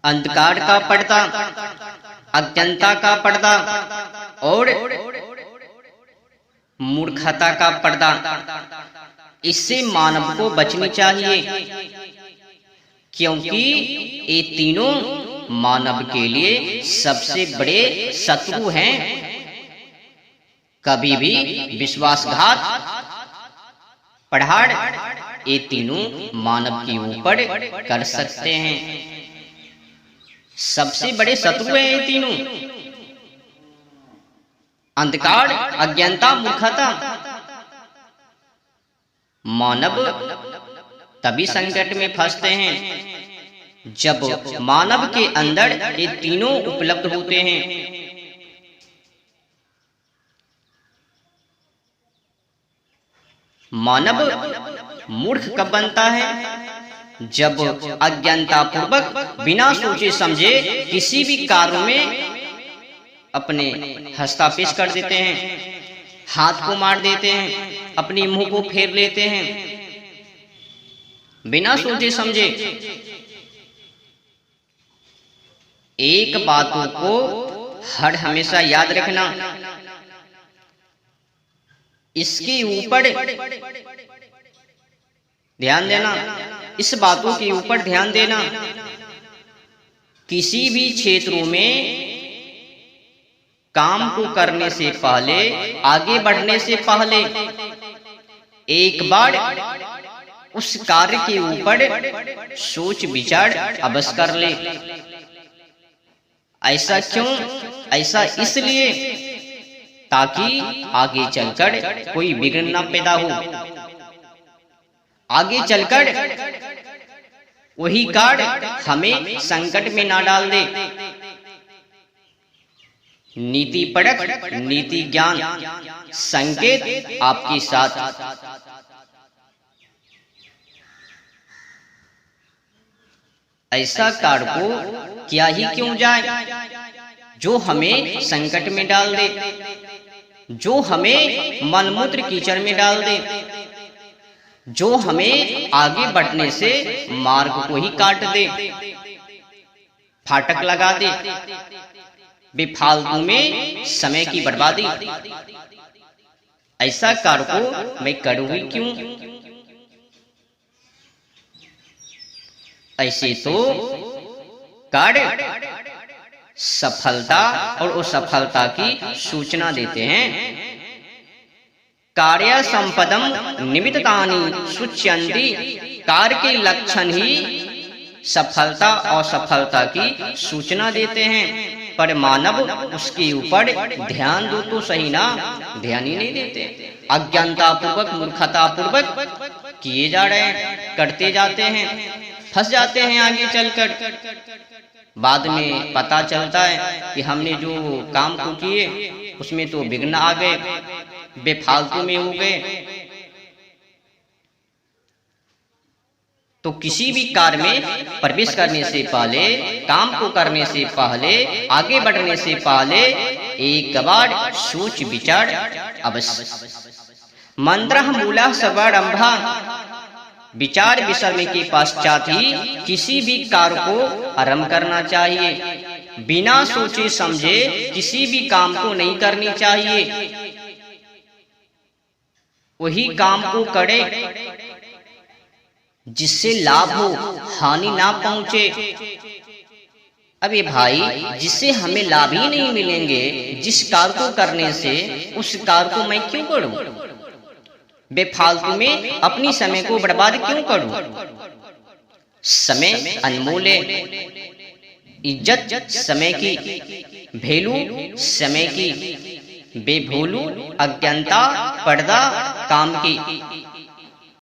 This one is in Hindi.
अंधकार का पर्दा, अज्ञानता का पर्दा और मूर्खता का पर्दा, इससे मानव को बचनी चाहिए, क्योंकि ये तीनों मानव के लिए सबसे बड़े शत्रु हैं। कभी भी विश्वासघात, पहाड़, ये तीनों मानव के ऊपर कर सकते हैं। सबसे बड़े शत्रु हैं ये तीनों, अंधकार, अज्ञानता, मूर्खता। मानव तभी संकट में फंसते हैं जब मानव के अंदर ये तीनों उपलब्ध होते हैं। मानव मूर्ख कब बनता है? जब अज्ञानता पूर्वक बिना सोचे समझे किसी भी कार्य में अपने हस्तक्षेप कर देते हैं, हाथ को मार देते हैं, अपनी मुंह को फेर लेते हैं बिना सोचे समझे। एक बातों को हर हमेशा याद रखना, इसके ऊपर ध्यान देना, इस बातों के ऊपर ध्यान देना। किसी भी क्षेत्रों में काम को करने से पहले, आगे बढ़ने से पहले एक बार उस कार्य के ऊपर सोच विचार अवश्य कर ले। ऐसा क्यों? ऐसा इसलिए ताकि आगे चलकर कोई विघ्न न पैदा हो, आगे चलकर वही कार्य हमें संकट में ना डाल दे। नीति परक, नीति ज्ञान, संकेत आपके साथ। ऐसा कार्य को किया ही क्यों जाए जो हमें संकट में डाल दे, जो हमें मलमूत्र कीचड़ में डाल दे, जो हमें आगे बढ़ने से मार्ग को ही काट दे, फाटक लगा दे, बेफालतू में समय की बर्बादी। ऐसा कार्य को मैं करूं ही क्यों? ऐसे तो कार्य सफलता और असफलता की सूचना देते हैं। कार्य संपदम निमित्तानि सूच्यन्ति, कार्य के लक्षण ही सफलता और असफलता की सूचना देते हैं। पर मानव उसके ऊपर ध्यान दो तो सही ना, ध्यान ही नहीं देते। अज्ञानता पूर्वक, मूर्खता पूर्वक किए जा रहे हैं, करते जाते हैं, फंस जाते हैं आगे चलकर। बाद में पता चलता है कि हमने जो काम को किए उसमें तो विघ्न आ गए, बेफालतू में हो गए। तो किसी भी कार्य में प्रवेश करने से पहले, काम को करने से पहले, आगे बढ़ने से पहले एक बार सोच विचार अवश्य। मंत्रः मूलः सर्वारंभः, विचार विसर्ग के पश्चात ही किसी भी कार्य को आरंभ करना चाहिए। बिना सोचे समझे किसी भी काम को नहीं करनी चाहिए। वही काम को करे जिससे लाभ हो, हानि ना पहुंचे। अबे भाई, जिससे हमें लाभ ही नहीं मिलेंगे, जिस कार्य को करने से, उस कार्य को मैं क्यों करूं? बेफालतू में अपनी समय को बर्बाद क्यों करूं? समय अनमोल है, इज्जत समय की, वैल्यू समय की, बेभूलू अज्ञानता पर्दा काम की।